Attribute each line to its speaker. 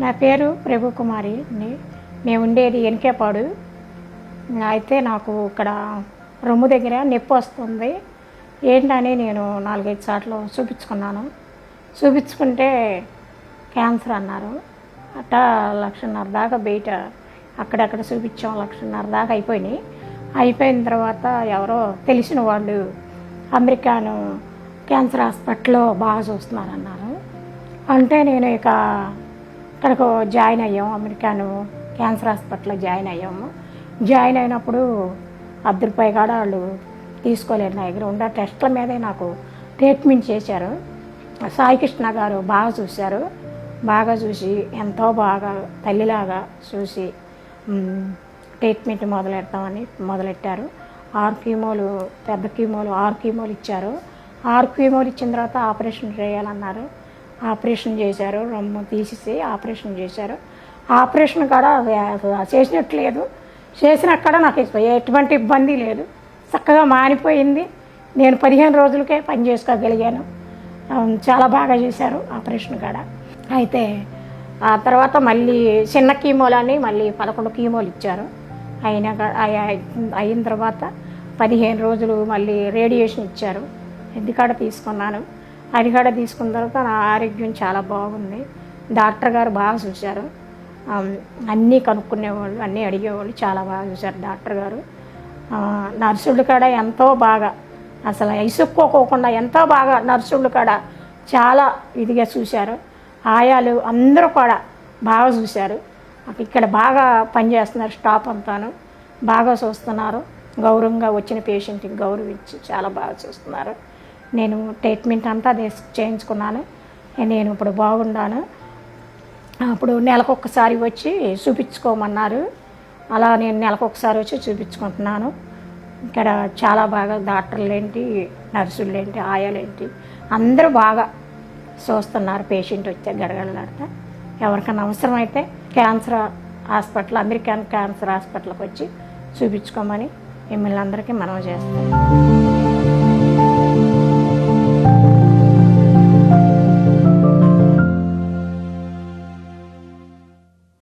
Speaker 1: నా పేరు ప్రభుకుమారి అండి. మేము ఉండేది ఎన్కేపాడు. అయితే నాకు ఇక్కడ రొమ్ము దగ్గర నొప్పి వస్తుంది ఏంటని నేను 4-5 సార్లు చూపించుకున్నాను. చూపించుకుంటే క్యాన్సర్ అన్నారు. అట్టా 1,50,000 దాకా బయట అక్కడక్కడ చూపించాం. 1,50,000 దాకా అయిపోయినాయి. అయిపోయిన తర్వాత ఎవరో తెలిసిన వాళ్ళు అమెరికాను క్యాన్సర్ హాస్పిటల్లో బాగా చూస్తున్నారన్నారు. అంటే నేను ఇక్కడికి జాయిన్ అయ్యాము. అమెరికాను క్యాన్సర్ హాస్పిటల్లో జాయిన్ అయ్యాము. జాయిన్ అయినప్పుడు ₹10 కాడ వాళ్ళు తీసుకోలేరు. నా దగ్గర ఉన్న టెస్ట్ల మీదే నాకు ట్రీట్మెంట్ చేశారు. సాయికృష్ణ గారు బాగా చూశారు. బాగా చూసి ఎంతో బాగా తల్లిలాగా చూసి ట్రీట్మెంట్ మొదలెట్టారు. 6 కీమోలు, పెద్ద కీమోలు 6 కీమోలు ఇచ్చారు. 6 కీమోలు ఇచ్చిన తర్వాత ఆపరేషన్ చేయాలన్నారు. ఆపరేషన్ చేశారు. రొమ్ము తీసేసి ఆపరేషన్ చేశారు. ఆపరేషన్ కూడా చేసినట్లేదు. చేసినక్కడ నాకు ఎటువంటి ఇబ్బంది లేదు. చక్కగా మానిపోయింది. నేను 15 రోజులకే పని చేసుకోగలిగాను. చాలా బాగా చేశారు ఆపరేషన్ కూడా. అయితే ఆ తర్వాత మళ్ళీ చిన్న కీమోలని మళ్ళీ 11 కీమోలు ఇచ్చారు. అయిన తర్వాత 15 రోజులు మళ్ళీ రేడియేషన్ ఇచ్చారు. ఇది కూడా తీసుకున్నాను. అది కూడా తీసుకున్న తర్వాత నా ఆరోగ్యం చాలా బాగుంది. డాక్టర్ గారు బాగా చూశారు. అన్నీ కనుక్కునేవాళ్ళు, అన్నీ అడిగేవాళ్ళు. చాలా బాగా చూశారు డాక్టర్ గారు. నర్సులు కూడా ఎంతో బాగా, అసలు ఇసుక్కోకుండా ఎంతో బాగా నర్సులు కూడా చాలా ఇదిగా చూశారు. ఆయాలు అందరూ కూడా బాగా చూశారు. ఇక్కడ బాగా పనిచేస్తున్నారు. స్టాఫ్ అంతాను బాగా చూస్తున్నారు. గౌరవంగా వచ్చిన పేషెంట్కి గౌరవించి చాలా బాగా చూస్తున్నారు. నేను ట్రీట్మెంట్ అంతా చేయించుకున్నాను. నేను ఇప్పుడు బాగున్నాను. అప్పుడు నెలకొకసారి వచ్చి చూపించుకోమన్నారు. అలా నేను నెలకొకసారి వచ్చి చూపించుకుంటున్నాను. ఇక్కడ చాలా బాగా డాక్టర్లు ఏంటి, నర్సులు ఏంటి, ఆయాలేంటి అందరూ బాగా చూస్తున్నారు. పేషెంట్ వచ్చే గడగడలాడితే ఎవరికైనా అవసరమైతే క్యాన్సర్ హాస్పిటల్, అమెరికన్ క్యాన్సర్ హాస్పిటల్కి వచ్చి చూపించుకోమని మిమ్మల్ని అందరికీ మనవి చేస్తాను.